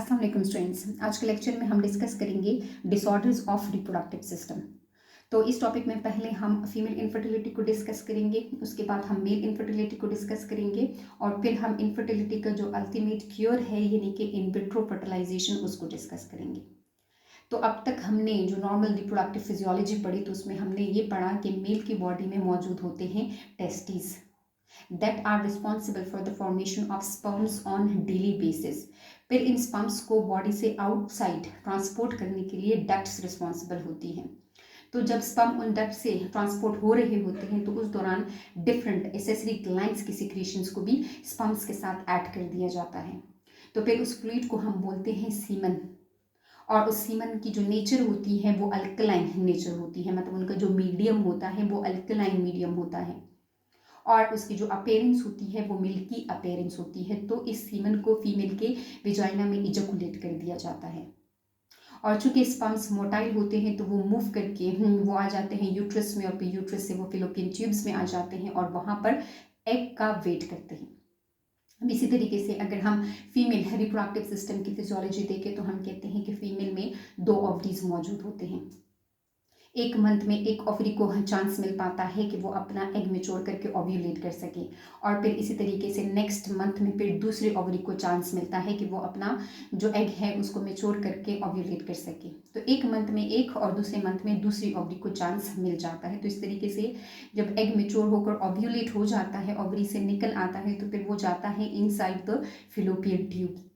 अस्सलाम वालेकुम स्टूडेंट्स। आज के लेक्चर में हम डिस्कस करेंगे डिसऑर्डर्स ऑफ रिप्रोडक्टिव सिस्टम। तो इस टॉपिक में पहले हम फीमेल इनफर्टिलिटी को डिस्कस करेंगे, उसके बाद हम मेल इनफर्टिलिटी को डिस्कस करेंगे और फिर हम इनफर्टिलिटी का जो अल्टीमेट क्योर है यानी कि इन विट्रो फर्टिलाइजेशन उसको डिस्कस करेंगे। तो अब तक हमने जो नॉर्मल रिप्रोडक्टिव फिजियोलॉजी पढ़ी तो उसमें हमने ये पढ़ा कि मेल की बॉडी में मौजूद होते हैं testis that are responsible for the formation of sperms on daily basis। फिर इन स्पर्म्स को बॉडी से आउटसाइड ट्रांसपोर्ट करने के लिए डक्ट्स रिस्पॉन्सिबल होती हैं। तो जब स्पर्म उन डक्ट से ट्रांसपोर्ट हो रहे होते हैं तो उस दौरान डिफरेंट एसेसरी ग्लैंड्स की सिक्रीशंस को भी स्पर्म्स के साथ ऐड कर दिया जाता है। तो फिर उस फ्लूइड को हम बोलते हैं सीमन, और उस सीमन की जो नेचर होती है वो अल्कलाइन नेचर होती है, मतलब उनका जो मीडियम होता है वो अल्कलाइन मीडियम होता है और उसकी जो अपेयरेंस होती है वो मिल्की अपेयरेंस होती है। तो इस सीमन को फीमेल के विजाइना में इजैकुलेट कर दिया जाता है और चूंकि स्पर्म्स मोटाइल होते हैं तो वो मूव करके वो आ जाते हैं यूट्रस में और फिर यूट्रस से वो फिलोपियन ट्यूब्स में आ जाते हैं और वहाँ पर एग का वेट करते हैं। अब इसी तरीके से अगर हम फीमेल रिप्रोडक्टिव सिस्टम की फिजियोलॉजी देखें तो हम कहते हैं कि फीमेल में 2 ओवरीज मौजूद होते हैं। एक मंथ में एक ओवरी को चांस मिल पाता है कि वो अपना एग मेच्योर करके ओव्यूलेट कर सके और फिर इसी तरीके से नेक्स्ट मंथ में फिर दूसरे ओवरी को चांस मिलता है कि वो अपना जो एग है उसको मेच्योर करके ओव्यूलेट कर सके। तो एक मंथ में एक और दूसरे मंथ में दूसरी ओवरी को चांस मिल जाता है। तो इस तरीके से जब एग मेच्योर होकर ओव्यूलेट हो जाता है, ओवरी से निकल आता है, तो फिर वो जाता है इनसाइड द फिलोपियन ट्यूब।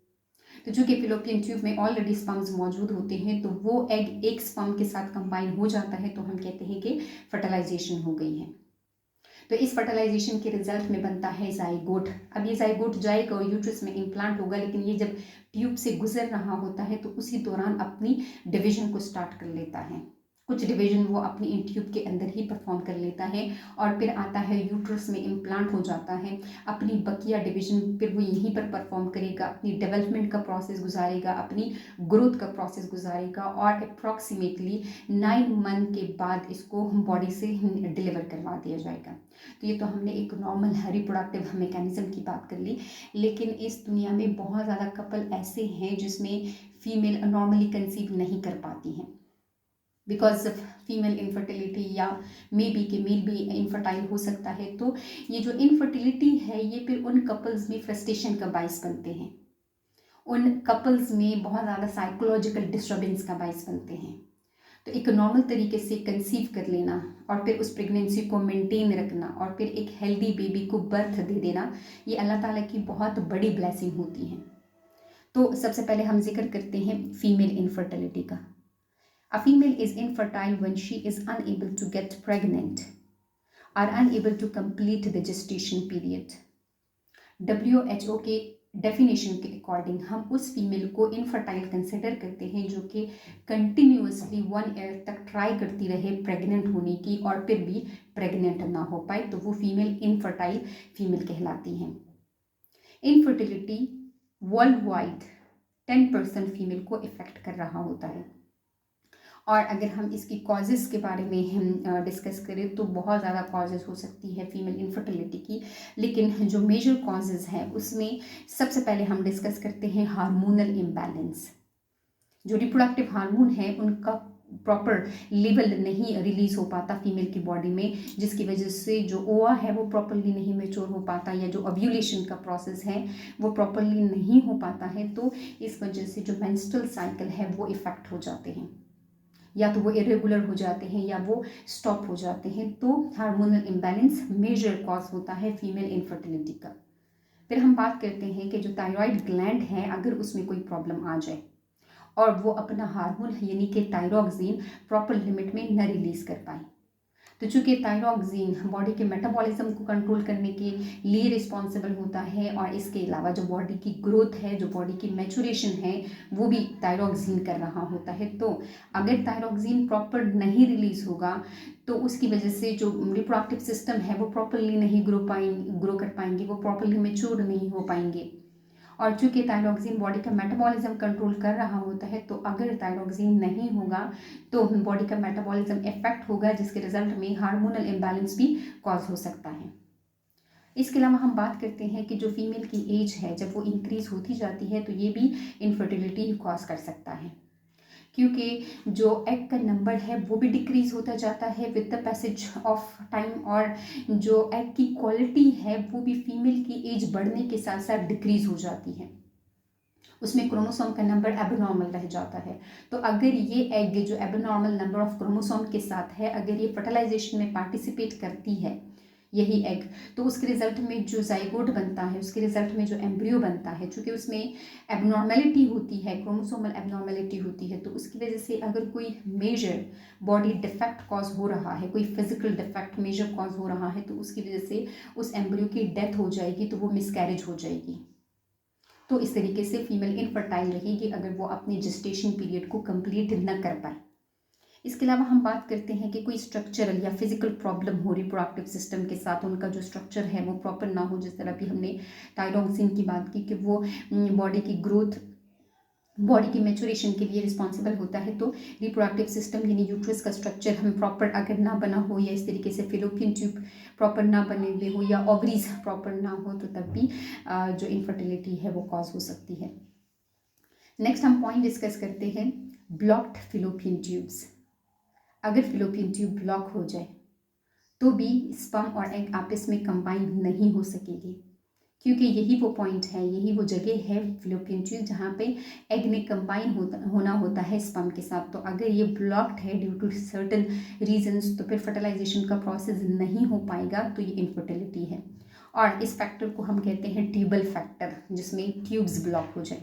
तो चूंकि फिलोपियन ट्यूब में ऑलरेडी स्पर्म्स मौजूद होते हैं तो वो एग एक स्पर्म के साथ कंबाइन हो जाता है, तो हम कहते हैं कि फर्टिलाइजेशन हो गई है। तो इस फर्टिलाइजेशन के रिजल्ट में बनता है जाइगोट। अब ये जाइगोट जाएगा और यूट्रस में इम्प्लांट होगा, लेकिन ये जब ट्यूब से गुजर रहा होता है तो उसी दौरान अपनी डिवीजन को स्टार्ट कर लेता है। कुछ डिवीजन वो अपनी इन ट्यूब के अंदर ही परफॉर्म कर लेता है और फिर आता है यूट्रस में इम्प्लांट हो जाता है। अपनी बकिया डिवीजन फिर वो यहीं पर परफॉर्म करेगा, अपनी डेवलपमेंट का प्रोसेस गुजारेगा, अपनी ग्रोथ का प्रोसेस गुजारेगा और अप्रॉक्सीमेटली 9 मंथ के बाद इसको बॉडी से डिलीवर करवा दिया जाएगा। तो ये तो हमने एक नॉर्मल रिप्रोडक्टिव मैकेनिज्म की बात कर ली, लेकिन इस दुनिया में बहुत ज़्यादा कपल ऐसे हैं जिसमें फीमेल नॉर्मली कंसीव नहीं कर पाती हैं बिकॉज ऑफ फीमेल इनफर्टिलिटी, या मे बी कि मेल भी इनफर्टाइल हो सकता है। तो ये जो इनफर्टिलिटी है ये फिर उन कपल्स में फ्रस्ट्रेशन का बाइस बनते हैं, उन कपल्स में बहुत ज़्यादा साइकोलॉजिकल डिस्टर्बेंस का बाइस बनते हैं। तो एक नॉर्मल तरीके से कंसीव कर लेना और फिर उस प्रेगनेंसी को मेंटेन रखना और फिर एक हेल्दी बेबी को बर्थ दे देना, ये अल्लाह ताला की बहुत बड़ी ब्लेसिंग होती है। तो सबसे पहले हम जिक्र करते हैं फीमेल इनफर्टिलिटी का। A female is infertile when she is unable to get pregnant or unable to complete the gestation period। WHO के डेफिनेशन के अकॉर्डिंग हम उस फीमेल को इनफर्टाइल कंसिडर करते हैं जो कि कंटिन्यूसली 1 ईयर तक ट्राई करती रहे प्रेग्नेंट होने की और फिर भी प्रेग्नेंट ना हो पाए, तो वो फीमेल इनफर्टाइल फीमेल कहलाती हैं। इनफर्टिलिटी वर्ल्ड वाइड 10% फीमेल को इफेक्ट कर रहा होता है और अगर हम इसकी कॉजेज़ के बारे में हम डिस्कस करें तो बहुत ज़्यादा कॉजेज़ हो सकती है फीमेल इनफर्टिलिटी की, लेकिन जो मेजर कॉजेज़ हैं उसमें सबसे पहले हम डिस्कस करते हैं हार्मोनल इम्बैलेंस। जो रिप्रोडक्टिव हार्मोन है उनका प्रॉपर लेवल नहीं रिलीज़ हो पाता फीमेल की बॉडी में, जिसकी वजह से जो ओवा है वो प्रॉपरली नहीं मेच्योर हो पाता, या जो ओव्यूलेशन का प्रोसेस है वो प्रॉपरली नहीं हो पाता है। तो इस वजह से जो मेंस्ट्रुअल साइकिल है वो इफ़ेक्ट हो जाते हैं, या तो वो इरेगुलर हो जाते हैं या वो स्टॉप हो जाते हैं। तो हार्मोनल इम्बैलेंस मेजर कॉज होता है फीमेल इनफर्टिलिटी का। फिर हम बात करते हैं कि जो थायराइड ग्लैंड है अगर उसमें कोई प्रॉब्लम आ जाए और वो अपना हार्मोन यानी कि थायरॉक्सिन प्रॉपर लिमिट में न रिलीज़ कर पाए, तो चूँकि थायरॉक्सिन बॉडी के मेटाबॉलिज्म को कंट्रोल करने के लिए रिस्पॉन्सिबल होता है और इसके अलावा जो बॉडी की ग्रोथ है, जो बॉडी की मैचुरेशन है वो भी थायरॉक्सिन कर रहा होता है। तो अगर थायरॉक्सिन प्रॉपर नहीं रिलीज़ होगा तो उसकी वजह से जो रिप्रोडक्टिव सिस्टम है वो प्रॉपरली नहीं ग्रो कर पाएंगे, वो प्रॉपरली मेच्योर नहीं हो पाएंगे। और चूंकि थायरॉक्सिन बॉडी का मेटाबॉलिज्म कंट्रोल कर रहा होता है, तो अगर थायरॉक्सिन नहीं होगा तो बॉडी का मेटाबॉलिज्म इफेक्ट होगा, जिसके रिजल्ट में हार्मोनल इम्बैलेंस भी कॉज हो सकता है। इसके अलावा हम बात करते हैं कि जो फीमेल की एज है जब वो इंक्रीज़ होती जाती है तो ये भी इनफर्टिलिटी कॉज कर सकता है, क्योंकि जो एग का नंबर है वो भी डिक्रीज होता जाता है with the passage of time, और जो एग की क्वालिटी है वो भी फीमेल की एज बढ़ने के साथ साथ डिक्रीज हो जाती है, उसमें क्रोमोसोम का नंबर एबनॉर्मल रह जाता है। तो अगर ये एग जो एबनॉर्मल नंबर ऑफ क्रोमोसोम के साथ है, अगर ये फर्टिलाइजेशन में पार्टिसिपेट करती है यही एग, तो उसके रिजल्ट में जो जाइगोट बनता है, उसके रिजल्ट में जो एम्ब्रियो बनता है, चूँकि उसमें एबनॉर्मेलिटी होती है, क्रोमोसोमल एबनॉर्मेलिटी होती है, तो उसकी वजह से अगर कोई मेजर बॉडी डिफेक्ट कॉज हो रहा है, कोई फिजिकल डिफेक्ट मेजर कॉज हो रहा है, तो उसकी वजह से उस एम्ब्रियो की डेथ हो जाएगी, तो वो मिसकैरेज हो जाएगी। तो इस तरीके से फीमेल इनफर्टाइल रहेगी अगर वो अपने जेस्टेशन पीरियड को कंप्लीट न कर पाए। इसके अलावा हम बात करते हैं कि कोई स्ट्रक्चरल या फिजिकल प्रॉब्लम हो रिप्रोडक्टिव सिस्टम के साथ, उनका जो स्ट्रक्चर है वो प्रॉपर ना हो, जिस तरह भी हमने थायरॉक्सिन की बात की कि वो बॉडी की ग्रोथ, बॉडी की मैचुरेशन के लिए रिस्पॉन्सिबल होता है। तो रिप्रोडक्टिव सिस्टम यानी यूट्रस का स्ट्रक्चर हम प्रॉपर अगर ना बना हो, या इस तरीके से फिलोपियन ट्यूब प्रॉपर ना बने हुए हो, या ओवरीज प्रॉपर ना हो, तो तब भी जो इनफर्टिलिटी है वो कॉज हो सकती है। नेक्स्ट हम पॉइंट डिस्कस करते हैं ब्लॉक्ड फिलोपियन ट्यूब्स। अगर फिलोपियन ट्यूब ब्लॉक हो जाए तो भी स्पर्म और एग आपस में कंबाइन नहीं हो सकेगी, क्योंकि यही वो पॉइंट है, यही वो जगह है फिलोपियन ट्यूब जहाँ पे एग ने कंबाइन होना होता है स्पर्म के साथ। तो अगर ये ब्लॉक्ड है ड्यू टू सर्टन रीजंस, तो फिर फर्टिलाइजेशन का प्रोसेस नहीं हो पाएगा, तो ये इनफर्टिलिटी है। और इस फैक्टर को हम कहते हैं ट्यूबल फैक्टर, जिसमें ट्यूब्स ब्लॉक हो जाए।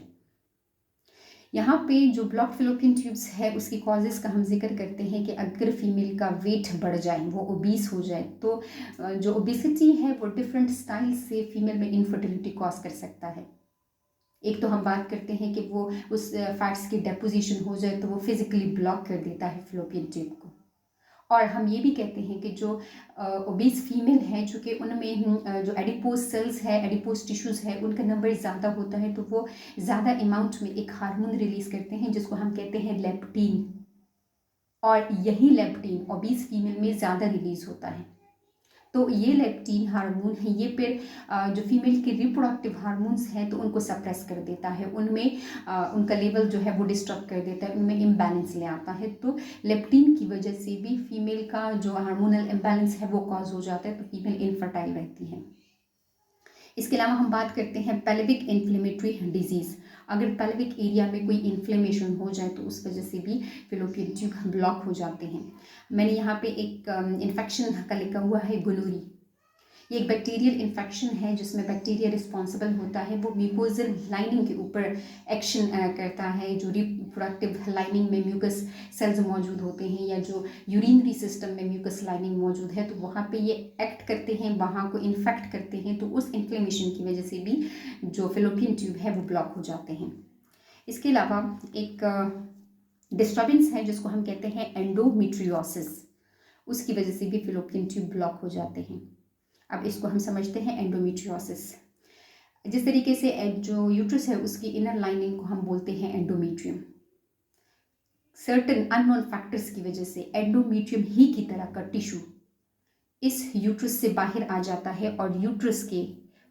यहाँ पे जो ब्लॉक फिलोपियन ट्यूब्स है उसकी कॉजेज़ का हम जिक्र करते हैं कि अगर फीमेल का वेट बढ़ जाए, वो ओबीस हो जाए, तो जो ओबेसिटी है वो डिफरेंट स्टाइल से फीमेल में इनफर्टिलिटी कॉज कर सकता है। एक तो हम बात करते हैं कि वो उस फैट्स की डेपोजिशन हो जाए, तो वो फिजिकली ब्लॉक कर देता है फिलोपियन ट्यूब को। और हम ये भी कहते हैं कि जो ओबीस फीमेल है, चूँकि उनमें जो एडिपोज सेल्स है, एडिपोज टिश्यूज़ है, उनका नंबर ज़्यादा होता है, तो वो ज़्यादा अमाउंट में एक हार्मोन रिलीज़ करते हैं जिसको हम कहते हैं लेप्टीन, और यही लेप्टीन ओबीस फीमेल में ज़्यादा रिलीज़ होता है। तो ये लेप्टीन हार्मोन है, ये फिर जो फीमेल के रिप्रोडक्टिव हार्मोन्स हैं तो उनको सप्रेस कर देता है, उनमें उनका लेवल जो है वो डिस्टर्ब कर देता है, उनमें इम्बैलेंस ले आता है। तो लेप्टीन की वजह से भी फीमेल का जो हार्मोनल इम्बैलेंस है वो कॉज हो जाता है, तो फीमेल इनफर्टाइल रहती है। इसके अलावा हम बात करते हैं पेल्विक इन्फ्लेमेटरी डिजीज़। अगर पेल्विक एरिया में कोई इन्फ्लेमेशन हो जाए तो उस वजह से भी फिलोपियन ट्यूब ब्लॉक हो जाते हैं। मैंने यहाँ पे एक इन्फेक्शन का लिखा हुआ है गोनोरी। ये एक बैक्टीरियल इन्फेक्शन है जिसमें बैक्टीरिया रिस्पॉन्सिबल होता है, वो म्यूकोजल लाइनिंग के ऊपर एक्शन करता है। जो रिप्रोडक्टिव लाइनिंग में म्यूकस सेल्स मौजूद होते हैं, या जो यूरिनरी सिस्टम में म्यूकस लाइनिंग मौजूद है, तो वहाँ पे ये एक्ट करते हैं, वहाँ को इन्फेक्ट करते हैं, तो उस इन्फ्लेमेशन की वजह से भी जो फिलोपियन ट्यूब है वो ब्लॉक हो जाते हैं। इसके अलावा एक डिस्टर्बेंस है जिसको हम कहते हैं एंडोमेट्रियोसिस, उसकी वजह से भी फिलोपियन ट्यूब ब्लॉक हो जाते हैं। अब इसको हम समझते हैं एंडोमेट्रियोसिस। जिस तरीके से जो यूट्रस है उसकी इनर लाइनिंग को हम बोलते हैं एंडोमेट्रियम, सर्टेन अननोन फैक्टर्स की वजह से एंडोमेट्रियम ही की तरह का टिश्यू इस यूट्रस से बाहर आ जाता है और यूट्रस के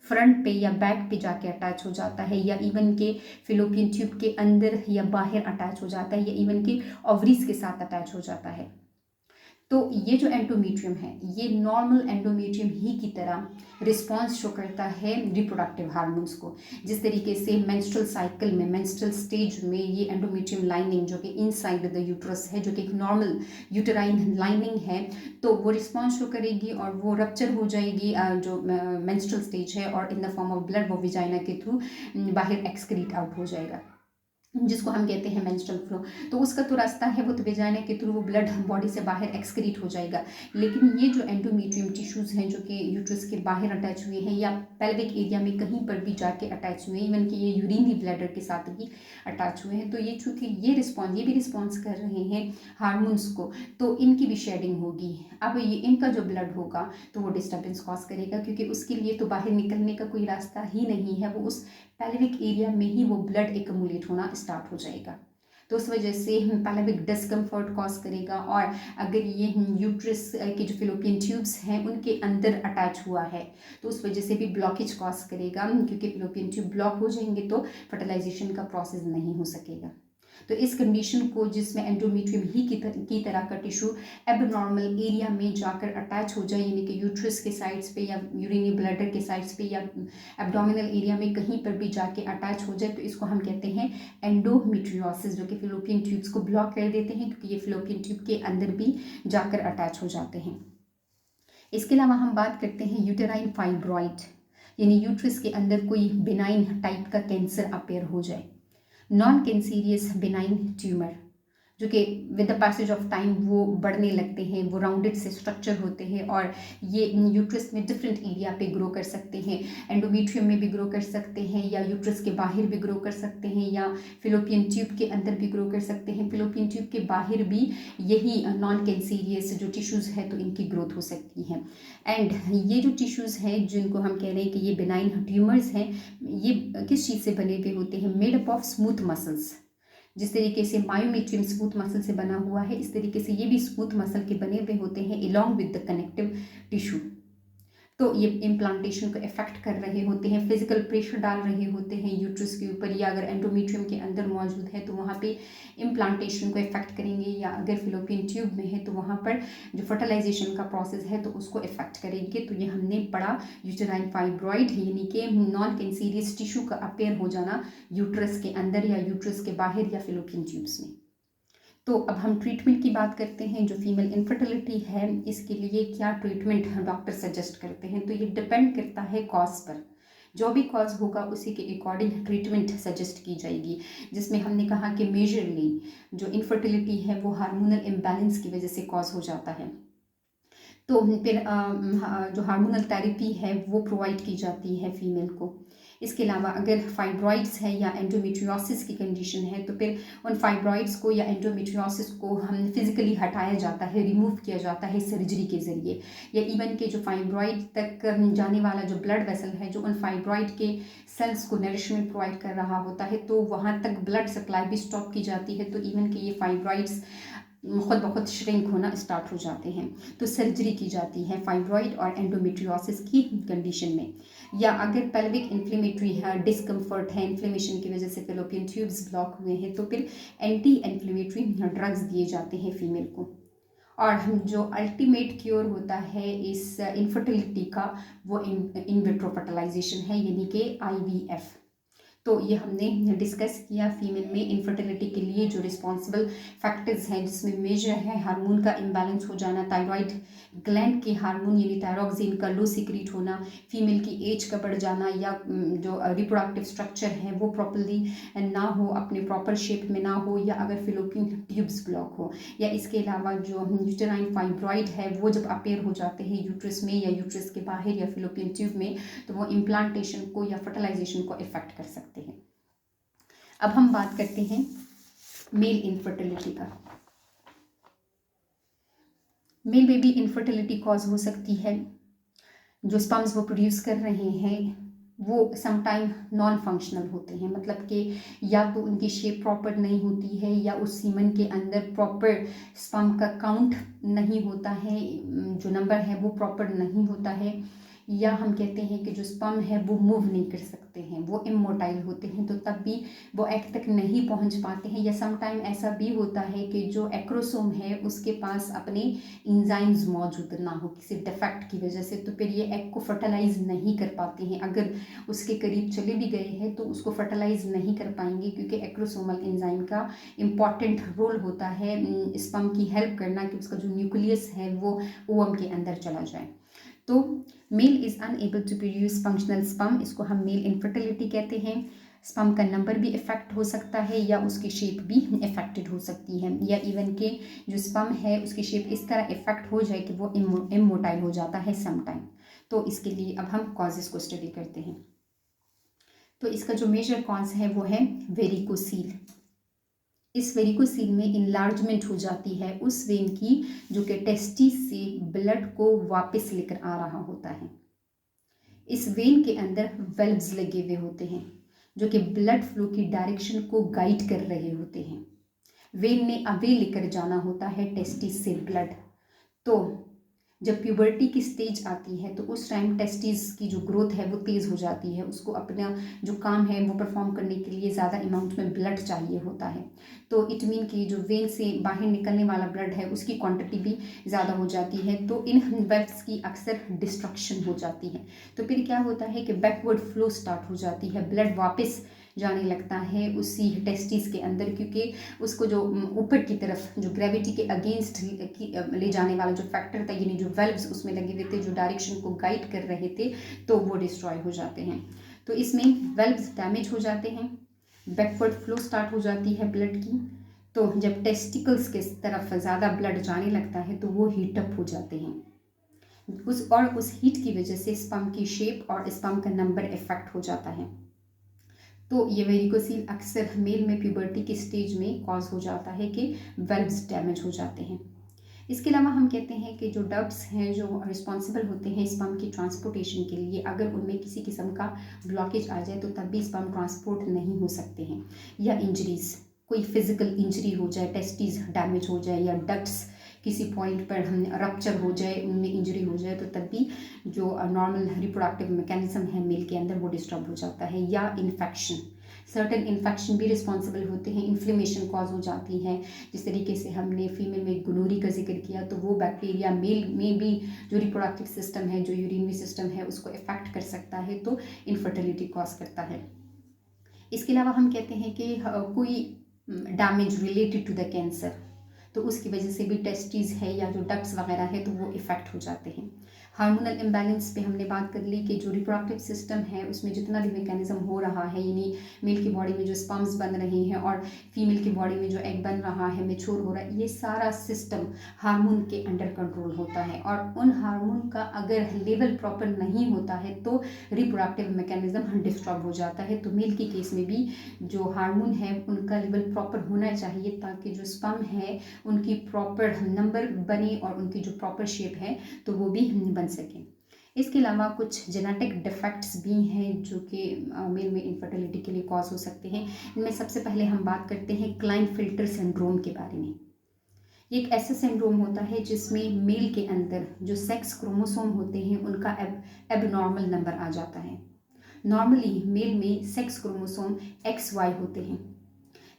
फ्रंट पे या बैक पे जाके अटैच हो जाता है, या इवन के फिलोपियन ट्यूब के अंदर या बाहर अटैच हो जाता है, या इवन के ओवरीज के साथ अटैच हो जाता है। तो ये जो एंडोमेट्रियम है ये नॉर्मल एंडोमेट्रियम ही की तरह रिस्पॉन्स शो करता है रिप्रोडक्टिव हार्मोन्स को। जिस तरीके से मेंस्ट्रुअल साइकिल में, मेंस्ट्रुअल स्टेज में ये एंडोमेट्रियम लाइनिंग जो कि इनसाइड द यूट्रस है, जो कि एक नॉर्मल यूटेराइन लाइनिंग है, तो वो रिस्पॉन्स शो करेगी और वो रप्चर हो जाएगी जो मेंस्ट्रुअल स्टेज है, और in the form of blood वो विजाइना के थ्रू बाहर एक्सक्रीट आउट हो जाएगा, जिसको हम कहते हैं मेंस्ट्रुअल फ्लो। तो उसका तो रास्ता है वो तो वेजाइना के थ्रू वो ब्लड बॉडी से बाहर एक्सक्रीट हो जाएगा। लेकिन ये जो एंडोमेट्रियम टिश्यूज़ हैं जो कि यूट्रस के बाहर अटैच हुए हैं, या पेल्विक एरिया में कहीं पर भी जाके अटैच हुए हैं, इवन कि ये यूरिनरी ब्लैडर के साथ भी अटैच हुए हैं, तो ये चूँकि ये भी रिस्पॉन्स कर रहे हैं हार्मोन्स को, तो इनकी भी शेडिंग होगी। अब ये इनका जो ब्लड होगा तो वो डिस्टर्बेंस कॉज करेगा, क्योंकि उसके लिए तो बाहर निकलने का कोई रास्ता ही नहीं है, वो उस पेल्विक एरिया में ही वो ब्लड एकमुलेट होना स्टार्ट हो जाएगा। तो उस वजह से पैल्विक डिस्कम्फर्ट कॉज करेगा। और अगर ये यूट्रस के जो फिलोपियन ट्यूब्स हैं उनके अंदर अटैच हुआ है तो उस वजह से भी ब्लॉकेज कॉज करेगा, क्योंकि फिलोपियन ट्यूब ब्लॉक हो जाएंगे तो फर्टिलाइजेशन का प्रोसेस नहीं हो सकेगा। तो इस कंडीशन को, जिसमें एंडोमेट्रियम ही की तरह का टिश्यू एबनॉर्मल एरिया में जाकर अटैच हो जाए, यानी कि यूट्रस के साइड्स पे या यूरिनरी ब्लैडर के साइड्स पे या एब्डोमिनल एरिया में कहीं पर भी जाके अटैच हो जाए, तो इसको हम कहते हैं एंडोमेट्रियोसिस, जो कि फिलोपियन ट्यूब्स को ब्लॉक कर देते हैं, क्योंकि ये फिलोपियन ट्यूब के अंदर भी जाकर अटैच हो जाते हैं। इसके अलावा हम बात करते हैं यूटेराइन फाइब्रॉइड, यानी यूट्रस के अंदर कोई बिनाइन टाइप का कैंसर अपेयर हो जाए, नॉन कैंसीरियस बिनाइन ट्यूमर, जो कि with the passage of time वो बढ़ने लगते हैं, वो राउंडेड से स्ट्रक्चर होते हैं और ये यूट्रस में डिफरेंट एरिया पे ग्रो कर सकते हैं। एंडोमेट्रियम में भी ग्रो कर सकते हैं, या यूट्रस के बाहर भी ग्रो कर सकते हैं, या फिलोपियन ट्यूब के अंदर भी ग्रो कर सकते हैं। फिलोपियन ट्यूब के बाहर भी यही नॉन कैंसीरियस जो टिश्यूज़ है तो इनकी ग्रोथ हो सकती है। एंड ये जो टिश्यूज़ हैं जिनको हम कह रहे हैं कि ये बिनाइन ट्यूमर्स हैं, ये किस चीज़ से बने हुए होते हैं? Made up of smooth muscles. जिस तरीके से मायोमेट्रियम स्मूथ मसल से बना हुआ है, इस तरीके से ये भी स्मूथ मसल के बने हुए होते हैं along with the connective tissue. तो ये इम्प्लांटेशन को इफेक्ट कर रहे होते हैं, फिजिकल प्रेशर डाल रहे होते हैं यूट्रस के ऊपर, या अगर एंडोमेट्रियम के अंदर मौजूद है तो वहाँ पे इम्प्लांटेशन को इफेक्ट करेंगे, या अगर फिलोपियन ट्यूब में है तो वहाँ पर जो फर्टिलाइजेशन का प्रोसेस है तो उसको इफेक्ट करेंगे। तो ये हमने पढ़ा यूटेराइन फाइब्रॉइड, यानी कि नॉन कैंसीरियस टिश्यू का अपेयर हो जाना यूट्रस के अंदर या यूट्रस के बाहर या फिलोपियन ट्यूब्स में। तो अब हम ट्रीटमेंट की बात करते हैं। जो फीमेल इनफर्टिलिटी है इसके लिए क्या ट्रीटमेंट डॉक्टर सजेस्ट करते हैं, तो ये डिपेंड करता है कॉज पर। जो भी कॉज होगा उसी के अकॉर्डिंग ट्रीटमेंट सजेस्ट की जाएगी, जिसमें हमने कहा कि मेजरली जो इनफर्टिलिटी है वो हार्मोनल इम्बैलेंस की वजह से कॉज हो जाता है। तो फिर जो हार्मोनल थेरेपी है वो प्रोवाइड की जाती है फीमेल को। इसके अलावा अगर फाइब्रॉइड्स है या एंडोमेट्रियोसिस की कंडीशन है तो फिर उन फाइब्रॉइड्स को या एंडोमेट्रियोसिस को हम फिजिकली हटाया जाता है, रिमूव किया जाता है सर्जरी के ज़रिए, या इवन के जो फाइब्रॉइड तक जाने वाला जो ब्लड वेसल है जो उन फाइब्रॉइड के सेल्स को नरिशमेंट प्रोवाइड कर रहा होता है, तो वहाँ तक ब्लड सप्लाई भी स्टॉप की जाती है, तो इवन के ये फाइब्रॉइड्स खुद ब खुद श्रिंक होना स्टार्ट हो जाते हैं। तो सर्जरी की जाती है फाइब्रॉइड और एंडोमेट्रियोसिस की कंडीशन में। या अगर पेल्विक इन्फ्लेमेटरी है, डिस्कम्फर्ट है, इन्फ्लेमेशन की वजह से फेलोपियन ट्यूब्स ब्लॉक हुए हैं, तो फिर एंटी इन्फ्लेमेटरी ड्रग्स दिए जाते हैं फीमेल को। और जो अल्टीमेट क्योर होता है इस इनफर्टिलिटी का वो इन विट्रो फर्टिलाइजेशन है, यानी कि IVF। तो ये हमने डिस्कस किया फीमेल में इनफर्टिलिटी के लिए जो रिस्पॉन्सिबल फैक्टर्स हैं, जिसमें मेजर है हार्मोन का इम्बैलेंस हो जाना, थायराइड ग्लैंड के हार्मोन यानी थायरॉक्सिन का लो सीक्रेट होना, फीमेल की एज का बढ़ जाना, या जो रिप्रोडक्टिव स्ट्रक्चर है वो प्रॉपरली ना हो, अपने प्रॉपर शेप में ना हो, या अगर फिलोपियन ट्यूब्स ब्लॉक हो, या इसके अलावा जो यूटेराइन फाइब्रॉइड है वो जब अपेयर हो जाते हैं यूट्रस में या यूट्रस के बाहर या फिलोपियन ट्यूब में, तो वो इम्प्लांटेशन को या फर्टिलाइजेशन को इफेक्ट कर सकते हैं। अब हम बात करते हैं मेल इनफर्टिलिटी का। मेल बेबी इनफर्टिलिटी कॉज हो सकती है, जो स्पर्म्स वो प्रोड्यूस कर रहे हैं वो समटाइम नॉन फंक्शनल होते हैं, मतलब कि या तो उनकी शेप प्रॉपर नहीं होती है, या उस सीमन के अंदर प्रॉपर स्पर्म का काउंट नहीं होता है, जो नंबर है वो प्रॉपर नहीं होता है, या हम कहते हैं कि जो स्पर्म है वो मूव नहीं कर सकते हैं, वो इमोटाइल होते हैं, तो तब भी वो एग तक नहीं पहुंच पाते हैं। या समटाइम ऐसा भी होता है कि जो एक्रोसोम है उसके पास अपने इंजाइम्स मौजूद ना हो किसी डिफेक्ट की वजह से, तो फिर ये एग को फर्टिलाइज नहीं कर पाते हैं। अगर उसके करीब चले भी गए हैं तो उसको फर्टिलाइज नहीं कर पाएंगे, क्योंकि एक्रोसोमल एंजाइम का इम्पॉर्टेंट रोल होता है स्पर्म की हेल्प करना कि उसका जो न्यूक्लियस है वो ओवम के अंदर चला जाए। तो male is unable to produce functional sperm, इसको हम मेल इनफर्टिलिटी कहते हैं। स्पर्म का नंबर भी इफेक्ट हो सकता है, या उसकी शेप भी इफेक्टेड हो सकती है, या इवन के जो स्पर्म है उसकी शेप इस तरह इफेक्ट हो जाए कि वो इमोटाइल हो जाता है समटाइम। तो इसके लिए अब हम कॉजेज़ को स्टडी करते हैं। तो इसका जो मेजर कॉज है वो है वेरिकोसील। इस वेरिकोसील में इनलार्जमेंट हो जाती है उस वेन की जो कि टेस्टिस से ब्लड को वापस लेकर आ रहा होता है। इस वेन के अंदर वेल्व्स लगे हुए होते हैं जो कि ब्लड फ्लो की डायरेक्शन को गाइड कर रहे होते हैं। वेन ने अवे लेकर जाना होता है टेस्टिस से ब्लड। तो जब प्यूबर्टी की स्टेज आती है तो उस टाइम टेस्टिस की जो ग्रोथ है वो तेज़ हो जाती है, उसको अपना जो काम है वो परफॉर्म करने के लिए ज़्यादा अमाउंट में ब्लड चाहिए होता है। तो इट मीन कि जो वेन से बाहर निकलने वाला ब्लड है उसकी क्वांटिटी भी ज़्यादा हो जाती है, तो इन वेल्व्स की अक्सर डिस्ट्रक्शन हो जाती है। तो फिर क्या होता है कि बैकवर्ड फ्लो स्टार्ट हो जाती है, ब्लड वापस जाने लगता है उसी टेस्टिस के अंदर, क्योंकि उसको जो ऊपर की तरफ जो ग्रेविटी के अगेंस्ट ले जाने वाला जो फैक्टर था, यानी जो वेल्व्स उसमें लगे हुए थे जो डायरेक्शन को गाइड कर रहे थे, तो वो डिस्ट्रॉय हो जाते हैं। तो इसमें वेल्व्स डैमेज हो जाते हैं, बैकवर्ड फ्लो स्टार्ट हो जाती है ब्लड की। तो जब टेस्टिकल्स के तरफ ज़्यादा ब्लड जाने लगता है तो वो हीटअप हो जाते हैं, उस हीट की वजह से स्पर्म की शेप और स्पर्म का नंबर इफेक्ट हो जाता है। तो ये वेरिकोसील अक्सर मेल में प्यूबर्टी की स्टेज में कॉज हो जाता है कि वेल्व्स डैमेज हो जाते हैं। इसके अलावा हम कहते हैं कि जो डक्ट्स हैं जो रिस्पॉन्सिबल होते हैं स्पर्म की ट्रांसपोर्टेशन के लिए, अगर उनमें किसी किस्म का ब्लॉकेज आ जाए तो तब भी स्पर्म ट्रांसपोर्ट नहीं हो सकते हैं। या इंजरीज, कोई फिजिकल इंजरी हो जाए, टेस्टिस डैमेज हो जाए या डक्ट्स किसी पॉइंट पर हम रप्चर हो जाए, उनमें इंजरी हो जाए, तो तब भी जो नॉर्मल रिप्रोडक्टिव मैकेनिज्म है मेल के अंदर वो डिस्टर्ब हो जाता है। या इन्फेक्शन, सर्टेन इन्फेक्शन भी रिस्पॉन्सिबल होते हैं, इन्फ्लेमेशन कॉज हो जाती है। जिस तरीके से हमने फीमेल में गोनोरी का जिक्र किया, तो वो बैक्टीरिया मेल में भी जो रिप्रोडक्टिव सिस्टम है, जो यूरिनरी सिस्टम है, उसको इफेक्ट कर सकता है, तो इनफर्टिलिटी कॉज करता है। इसके अलावा हम कहते हैं कि कोई damage related to the cancer, तो उसकी वजह से भी टेस्टिस है या जो डक्ट्स वगैरह है तो वो इफेक्ट हो जाते हैं। हार्मोनल इम्बैलेंस पे हमने बात कर ली कि जो रिप्रोडक्टिव सिस्टम है उसमें जितना भी मैकेनिज्म हो रहा है, यानी मेल की बॉडी में जो स्पर्म्स बन रहे हैं और फीमेल की बॉडी में जो एग बन रहा है, मैच्योर हो रहा है, ये सारा सिस्टम हार्मोन के अंडर कंट्रोल होता है। और उन हार्मोन का अगर लेवल प्रॉपर नहीं होता है तो रिप्रोडक्टिव मैकेनिज्म डिस्टर्ब हो जाता है। तो मेल के केस में भी जो हार्मोन है उनका लेवल प्रॉपर होना चाहिए ताकि जो स्पर्म है उनकी प्रॉपर नंबर बने और उनकी जो प्रॉपर शेप है तो वो भी बन सके। इसके अलावा कुछ जेनेटिक डिफेक्ट्स भी हैं जो कि मेल में इनफर्टिलिटी के लिए कॉज हो सकते हैं। इनमें सबसे पहले हम बात करते हैं क्लाइनफिल्टर सिंड्रोम के बारे में। ये एक ऐसा सिंड्रोम होता है जिसमें मेल के अंदर जो सेक्स क्रोमोसोम होते हैं उनका एबनॉर्मल नंबर आ जाता है। नॉर्मली मेल में सेक्स क्रोमोसोम XY होते हैं,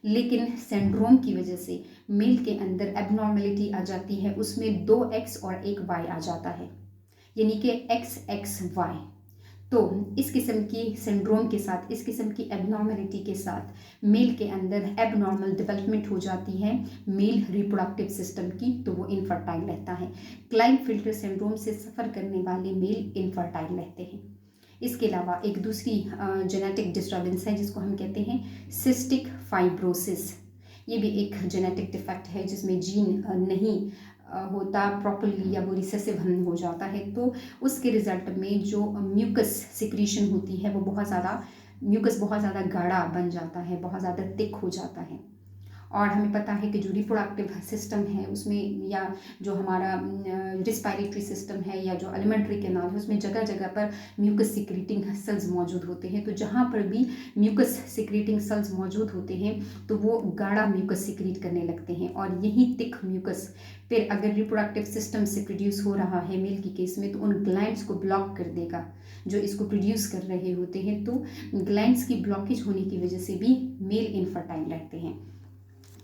लेकिन सिंड्रोम की वजह से मेल के अंदर एबनॉर्मेलिटी आ जाती है, उसमें 2 X और 1 Y आ जाता है, यानी कि XXY। तो इस किस्म की सिंड्रोम के साथ, इस किस्म की एबनॉर्मेलिटी के साथ मेल के अंदर एबनॉर्मल डेवलपमेंट हो जाती है मेल रिप्रोडक्टिव सिस्टम की, तो वो इनफर्टाइल रहता है। क्लाइनफिल्टर सिंड्रोम से सफ़र करने वाले मेल इनफर्टाइल रहते हैं। इसके अलावा एक दूसरी जेनेटिक डिस्टर्बेंस है जिसको हम कहते हैं सिस्टिक फाइब्रोसिस। ये भी एक जेनेटिक डिफेक्ट है जिसमें जीन नहीं होता प्रॉपरली या वो रिसेसिव हो जाता है, तो उसके रिजल्ट में जो म्यूकस सिक्रीशन होती है वो बहुत ज़्यादा, म्यूकस बहुत ज़्यादा गाढ़ा बन जाता है, बहुत ज़्यादा थिक हो जाता है। और हमें पता है कि जो रिप्रोडक्टिव सिस्टम है उसमें, या जो हमारा रिस्पायरेटरी सिस्टम है या जो एलिमेंट्री कैनाल है, उसमें जगह जगह पर म्यूकस सिक्रीटिंग सेल्स मौजूद होते हैं। तो जहाँ पर भी म्यूकस सिक्रीटिंग सेल्स मौजूद होते हैं तो वो गाढ़ा म्यूकस सिक्रीट करने लगते हैं, और यही थिक म्यूकस फिर अगर रिप्रोडक्टिव सिस्टम से प्रोड्यूस हो रहा है मेल की केस में तो उन ग्लैंड्स को ब्लॉक कर देगा जो इसको प्रोड्यूस कर रहे होते हैं। तो ग्लैंड्स की ब्लॉकेज होने की वजह से भी मेल इनफर्टाइल रहते हैं।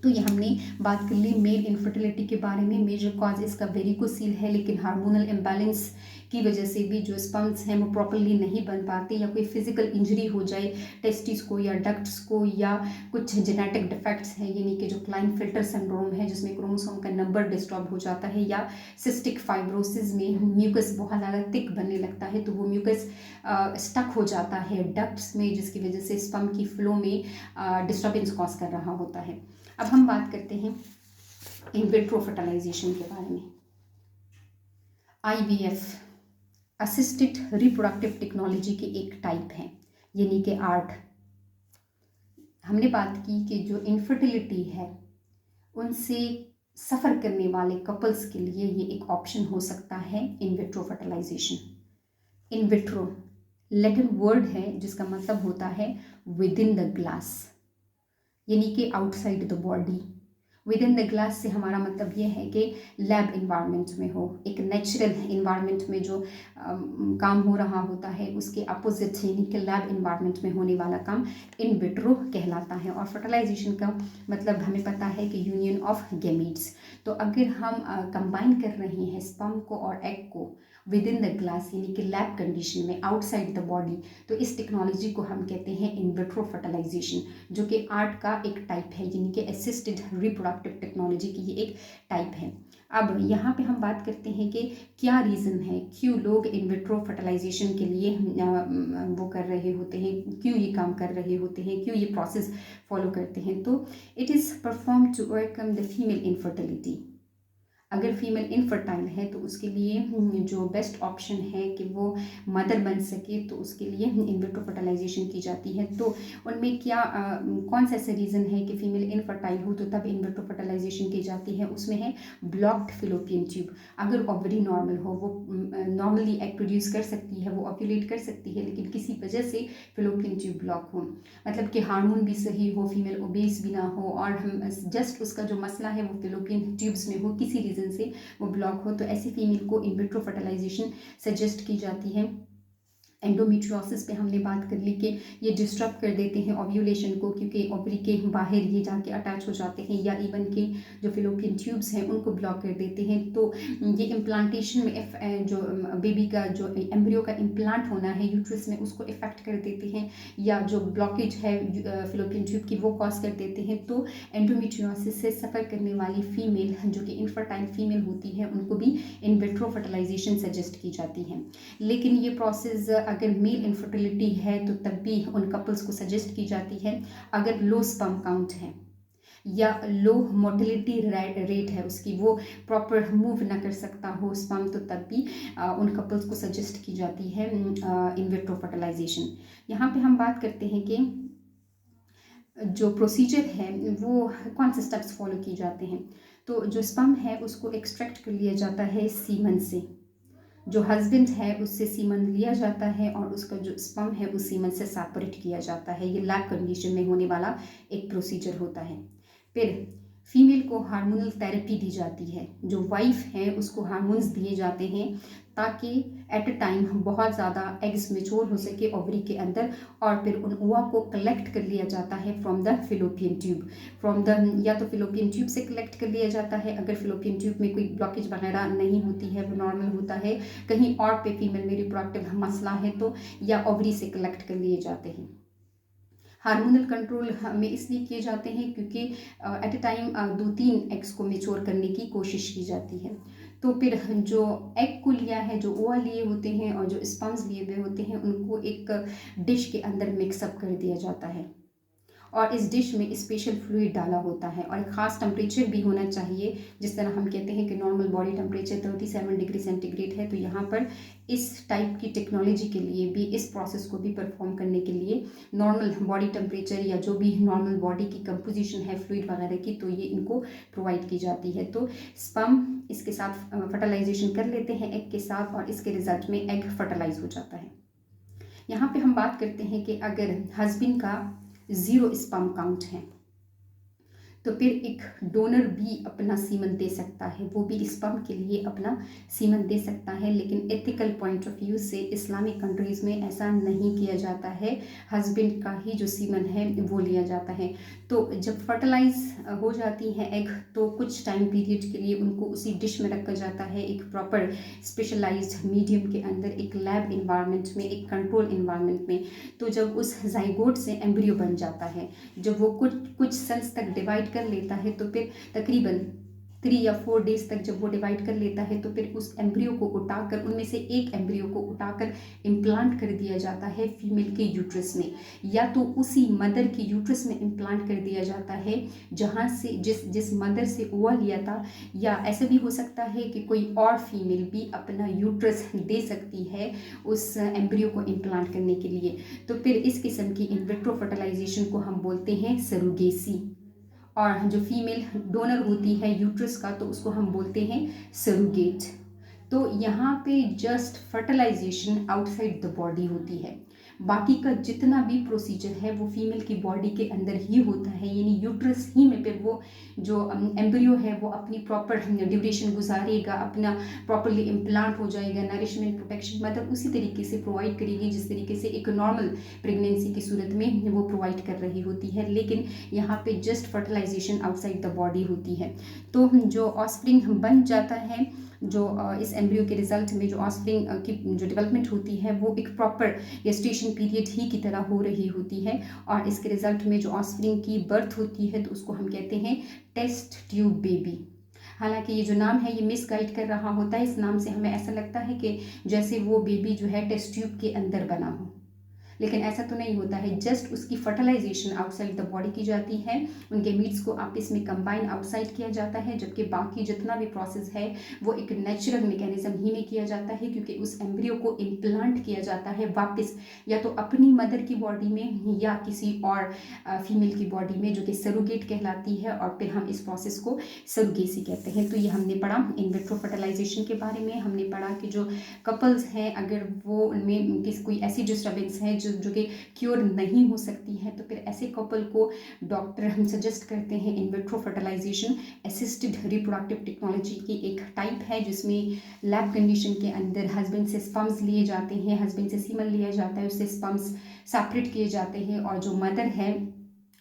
तो ये हमने बात कर ली मेल इनफर्टिलिटी के बारे में। मेजर कॉज इसका वेरिकोसील है, लेकिन हार्मोनल इम्बैलेंस की वजह से भी जो स्पर्म्स हैं वो प्रॉपरली नहीं बन पाते, या कोई फिजिकल इंजरी हो जाए टेस्टिस को या डक्ट्स को, या कुछ जेनेटिक डिफेक्ट्स हैं यानी कि जो क्लाइनफिल्टर सिंड्रोम है जिसमें क्रोमोसोम का नंबर डिस्टर्ब हो जाता है, या सिस्टिक फाइब्रोसिस में म्यूकस बहुत ज़्यादा थिक बनने लगता है, तो वो म्यूकस स्टक हो जाता है डक्ट्स में, जिसकी वजह से स्पर्म की फ्लो में डिस्टर्बेंस कॉज कर रहा होता है। अब हम बात करते हैं इन विट्रो फर्टिलाइजेशन के बारे में। IVF असिस्टेड रिप्रोडक्टिव टेक्नोलॉजी के एक टाइप है, यानी कि आर्ट। हमने बात की कि जो इनफर्टिलिटी है उनसे सफ़र करने वाले कपल्स के लिए ये एक ऑप्शन हो सकता है in vitro fertilisation. In vitro Latin word है जिसका मतलब होता है विद इन द ग्लास, यानी कि outside the body. With in the glass से हमारा मतलब ये है कि लैब इन्वायरमेंट में हो, एक नेचुरल इन्वायरमेंट में जो काम हो रहा होता है उसके अपोजिट यानी कि लैब इन्वायरमेंट में होने वाला काम इन विट्रो कहलाता है। और फर्टिलाइजेशन का मतलब हमें पता है कि यूनियन ऑफ गैमीट्स। तो अगर हम कंबाइन कर रहे हैं स्पर्म को और एग को विद इन द ग्लास यानी कि लैब कंडीशन में आउटसाइड द बॉडी, तो इस टेक्नोलॉजी को हम कहते हैं इन विट्रो फर्टिलाइजेशन, जो कि आर्ट का एक टाइप है यानी कि असिस्टेड रिप्रोडक्टिव टेक्नोलॉजी की ये एक टाइप है। अब यहाँ पे हम बात करते हैं कि क्या रीज़न है क्यों लोग इन विट्रो फर्टिलाइजेशन के लिए वो कर रहे होते हैं, क्यों ये काम कर रहे होते हैं, क्यों ये प्रोसेस फॉलो करते हैं। तो it is perform to overcome the female infertility. अगर फीमेल इनफर्टाइल है तो उसके लिए जो बेस्ट ऑप्शन है कि वो मदर बन सके, तो उसके लिए इन विट्रो फर्टिलाइजेशन की जाती है। तो उनमें क्या कौन सा ऐसा रीज़न है कि फीमेल इनफर्टाइल हो तो तब इन विट्रो फर्टिलाइजेशन की जाती है, उसमें है ब्लॉक्ड फिलोपियन ट्यूब। अगर ओवरी नॉर्मल हो, वो नॉर्मली एग प्रोड्यूस कर सकती है, वो ओव्यूलेट कर सकती है, लेकिन किसी वजह से फिलोपियन ट्यूब ब्लॉक हो, मतलब कि हार्मोन भी सही हो, फीमेल ओबेस भी ना हो, और हम जस्ट उसका जो मसला है वो फिलोपियन ट्यूब्स में हो, किसी रीज़न से वो ब्लॉक हो, तो ऐसी फीमेल को इन विट्रो फर्टिलाइजेशन सजेस्ट की जाती है। एंडोमेट्रियोसिस पे हमने बात कर ली कि ये डिस्टर्ब कर देते हैं ओव्यूलेशन को, क्योंकि ओवरी के बाहर ये जाके अटैच हो जाते हैं, या इवन के जो फिलोपियन ट्यूब्स हैं उनको ब्लॉक कर देते हैं। तो ये इम्प्लांटेशन में जो बेबी का जो एम्ब्रियो का इम्प्लांट होना है यूट्रस में उसको इफेक्ट कर देते हैं, या जो ब्लॉकेज है फिलोपियन ट्यूब की वो कॉज कर देते हैं। तो एंडोमेट्रियोसिस से सफ़र करने वाली फीमेल जो कि इनफर्टाइल फीमेल होती है उनको भी इन विट्रो फर्टिलाइजेशन सजेस्ट की जाती है। लेकिन ये प्रोसेस अगर मेल इनफर्टिलिटी है तो तब भी उन कपल्स को सजेस्ट की जाती है। अगर लो स्पर्म काउंट है या लो मोटिलिटी रेट है उसकी, वो प्रॉपर मूव ना कर सकता हो स्पर्म, तो तब भी उन कपल्स को सजेस्ट की जाती है इन विट्रो फर्टिलाइजेशन। यहाँ पे हम बात करते हैं कि जो प्रोसीजर है वो कौन से स्टेप्स फॉलो किए जाते हैं। तो जो स्पर्म है उसको एक्सट्रैक्ट कर लिया जाता है सीमन से, जो हस्बैंड है उससे सीमन लिया जाता है और उसका जो स्पर्म है उस सीमन से सेपरेट किया जाता है। ये लैब कंडीशन में होने वाला एक प्रोसीजर होता है। फिर फीमेल को हार्मोनल थेरेपी दी जाती है, जो वाइफ है उसको हार्मोन्स दिए जाते हैं ताकि एट अ टाइम बहुत ज़्यादा एग्स मेच्योर हो सके ओवरी के अंदर, और फिर उन ओवा को कलेक्ट कर लिया जाता है फ्रॉम द फिलोपियन ट्यूब, या तो फिलोपियन ट्यूब से कलेक्ट कर लिया जाता है अगर फिलोपियन ट्यूब में कोई ब्लॉकेज वगैरह नहीं होती है, वो नॉर्मल होता है, कहीं और पे फीमेल में रिप्रोडक्टिव मसला है तो, या ओवरी से कलेक्ट कर लिए जाते हैं। हार्मोनल कंट्रोल में इसलिए किए जाते हैं क्योंकि एट अ टाइम 2-3 एग्स को मेच्योर करने की कोशिश की जाती है। तो फिर जो एग को लिया है, जो ओवा लिए होते हैं और जो स्पर्म्स लिए हुए होते हैं, उनको एक डिश के अंदर मिक्सअप कर दिया जाता है, और इस डिश में स्पेशल फ्लूइड डाला होता है, और एक ख़ास टेम्परेचर भी होना चाहिए। जिस तरह हम कहते हैं कि normal body temperature 37 degree centigrade है, तो यहाँ पर इस टाइप की टेक्नोलॉजी के लिए भी, इस प्रोसेस को भी परफॉर्म करने के लिए नॉर्मल बॉडी टेम्परेचर या जो भी नॉर्मल बॉडी की कंपोजिशन है फ्लूइड वगैरह की, तो ये इनको प्रोवाइड की जाती है। तो स्पर्म इसके साथ फर्टिलाइजेशन कर लेते हैं एग के साथ, और इसके रिजल्ट में एग फर्टिलाइज हो जाता है। यहाँ पे हम बात करते हैं कि अगर हस्बैंड का 0 स्पर्म काउंट है तो फिर एक डोनर भी अपना सीमन दे सकता है, वो भी स्पर्म के लिए अपना सीमन दे सकता है। लेकिन एथिकल पॉइंट ऑफ व्यू से इस्लामिक कंट्रीज़ में ऐसा नहीं किया जाता है, हस्बैंड का ही जो सीमन है वो लिया जाता है। तो जब फर्टिलाइज हो जाती है एग, तो कुछ टाइम पीरियड के लिए उनको उसी डिश में रखा जाता है, एक प्रॉपर स्पेशलाइज्ड मीडियम के अंदर, एक लैब इन्वायरमेंट में, एक कंट्रोल इन्वायरमेंट में। तो जब उस जाइगोट से एम्ब्रियो बन जाता है, जब वो कुछ सेल्स तक डिवाइड कर लेता है, तो फिर तकरीबन 3 या 4 डेज तक जब वो डिवाइड कर लेता है, तो फिर उस एम्ब्रियो को उठाकर, उनमें से एक एम्ब्रियो को उठाकर इम्प्लांट कर दिया जाता है फीमेल के यूट्रस में, या तो उसी मदर के यूट्रस में इम्प्लांट कर दिया जाता है जहाँ से जिस मदर से ओवा लिया था, या ऐसा भी हो सकता है कि कोई और फीमेल भी अपना यूट्रस दे सकती है उस एम्ब्रियो को इम्प्लांट करने के लिए। तो फिर इस किस्म की इन विट्रो फर्टिलाइजेशन को हम बोलते हैं सरोगेसी, और जो फीमेल डोनर होती है यूट्रस का, तो उसको हम बोलते हैं सरोगेट। तो यहाँ पे just fertilisation outside the body होती है, बाकी का जितना भी प्रोसीजर है वो फीमेल की बॉडी के अंदर ही होता है, यानी यूट्रस ही में फिर वो जो एम्ब्रियो है वो अपनी प्रॉपर ड्यूरेशन गुजारेगा, अपना प्रॉपरली इम्प्लांट हो जाएगा, नरिशमेंट प्रोटेक्शन मदर उसी तरीके से प्रोवाइड करेगी जिस तरीके से एक नॉर्मल प्रेगनेंसी की सूरत में वो प्रोवाइड कर रही होती है। लेकिन यहाँ पे just fertilisation outside the body होती है। तो जो ऑस्प्रिंग बन जाता है, जो इस एम्ब्रियो के रिजल्ट में जो ऑस्प्रिंग की जो डेवलपमेंट होती है वो एक प्रॉपर गेस्टेशन पीरियड ही की तरह हो रही होती है, और इसके रिजल्ट में जो ऑस्प्रिंग की बर्थ होती है तो उसको हम कहते हैं टेस्ट ट्यूब बेबी। हालांकि ये जो नाम है ये मिसगाइड कर रहा होता है, इस नाम से हमें ऐसा लगता है कि जैसे वो बेबी जो है टेस्ट ट्यूब के अंदर बना हो, लेकिन ऐसा तो नहीं होता है। जस्ट उसकी फर्टिलाइजेशन आउटसाइड द बॉडी की जाती है, उनके मीट्स को आपस में कंबाइन आउटसाइड किया जाता है, जबकि बाकी जितना भी प्रोसेस है वो एक नेचुरल मैकेनिज्म ही में किया जाता है, क्योंकि उस एम्ब्रियो को इम्प्लांट किया जाता है वापस या तो अपनी मदर की बॉडी में या किसी और फीमेल की बॉडी में, जो कि सरोगेट कहलाती है, और फिर हम इस प्रोसेस को सरोगेसी कहते हैं। तो ये हमने पढ़ा इन विट्रो फर्टिलाइजेशन के बारे में। हमने पढ़ा कि जो कपल्स हैं अगर वो उनमें किसी कोई ऐसी डिस्टर्बेंस है जो कि क्योर नहीं हो सकती है, तो फिर ऐसे कपल को डॉक्टर हम सजेस्ट करते हैं in vitro fertilisation assisted reproductive technology की एक टाइप है, जिसमें लैब कंडीशन के अंदर हस्बैंड से स्पर्म्स लिए जाते हैं, हस्बैंड से सीमन लिया जाता है, उससे स्पर्म्स सेपरेट किए जाते हैं, और जो मदर है,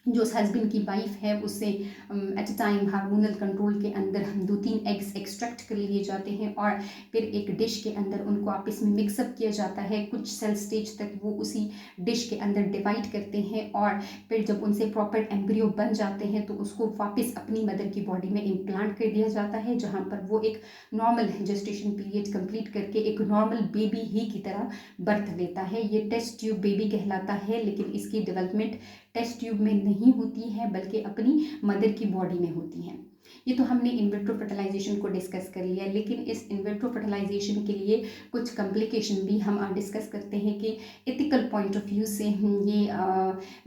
जो उस हस्बैंड की वाइफ है, उससे at a time hormonal control के अंदर 2-3 एग्स एक्सट्रैक्ट कर लिए जाते हैं, और फिर एक डिश के अंदर उनको आपस में मिक्सअप किया जाता है। कुछ सेल स्टेज तक वो उसी डिश के अंदर डिवाइड करते हैं, और फिर जब उनसे प्रॉपर एम्ब्रियो बन जाते हैं तो उसको वापस अपनी मदर की बॉडी में इम्प्लांट कर दिया जाता है, जहाँ पर वो एक नॉर्मल जेस्टेशन पीरियड कंप्लीट करके एक नॉर्मल बेबी ही की तरह बर्थ लेता है। ये टेस्ट ट्यूब बेबी कहलाता है, लेकिन इसकी डेवलपमेंट टेस्ट ट्यूब में नहीं होती है बल्कि अपनी मदर की बॉडी में होती है। ये तो हमने इन विट्रो फर्टिलाइजेशन को डिस्कस कर लिया, लेकिन इस इन विट्रो फर्टिलाइजेशन के लिए कुछ कॉम्प्लिकेशन भी हम डिस्कस करते हैं कि एथिकल पॉइंट ऑफ व्यू से ये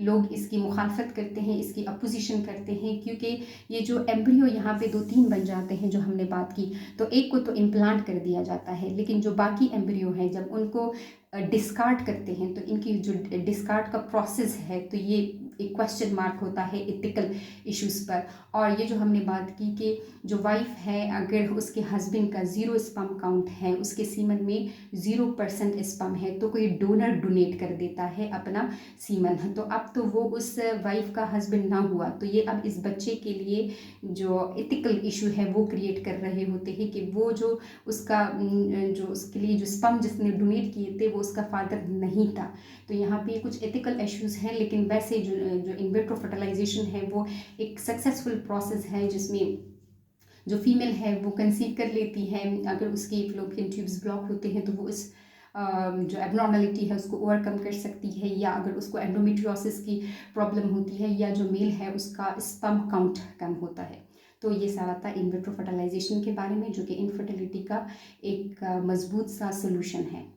लोग इसकी मुखालफत करते हैं, इसकी अपोजिशन करते हैं, क्योंकि ये जो एम्ब्रियो यहाँ पे 2-3 बन जाते हैं जो हमने बात की, तो एक को तो इम्प्लांट कर दिया जाता है, लेकिन जो बाकी एम्ब्रियो है जब उनको डिस्कार्ड करते हैं तो इनकी जो डिस्कार्ड का प्रोसेस है तो ये एक क्वेश्चन मार्क होता है एथिकल इश्यूज़ पर। और ये जो हमने बात की कि जो वाइफ है अगर उसके हस्बैंड का 0 स्पर्म काउंट है, उसके सीमन में 0% स्पर्म है, तो कोई डोनर डोनेट कर देता है अपना सीमन, तो अब तो वो उस वाइफ का हस्बैंड ना हुआ, तो ये अब इस बच्चे के लिए जो एथिकल इशू है वो क्रिएट कर रहे होते हैं कि वो जो उसका जो उसके लिए जो स्पर्म जिसने डोनेट किए थे वो उसका फादर नहीं था। तो यहाँ पे कुछ एथिकल इश्यूज़ हैं, लेकिन वैसे जो इन विट्रो फर्टिलाइजेशन है वो एक सक्सेसफुल प्रोसेस है जिसमें जो फीमेल है वो कंसीव कर लेती है। अगर उसके फ्लोपियन ट्यूब्स ब्लॉक होते हैं तो वो इस जो एबनॉर्मलिटी है उसको ओवरकम कर सकती है, या अगर उसको एंडोमेट्रियोसिस की प्रॉब्लम होती है, या जो मेल है उसका स्पर्म काउंट कम होता है। तो ये सारा था इन विट्रो फर्टिलाइजेशन के बारे में, जो कि इनफर्टिलिटी का एक मजबूत सा सोल्यूशन है।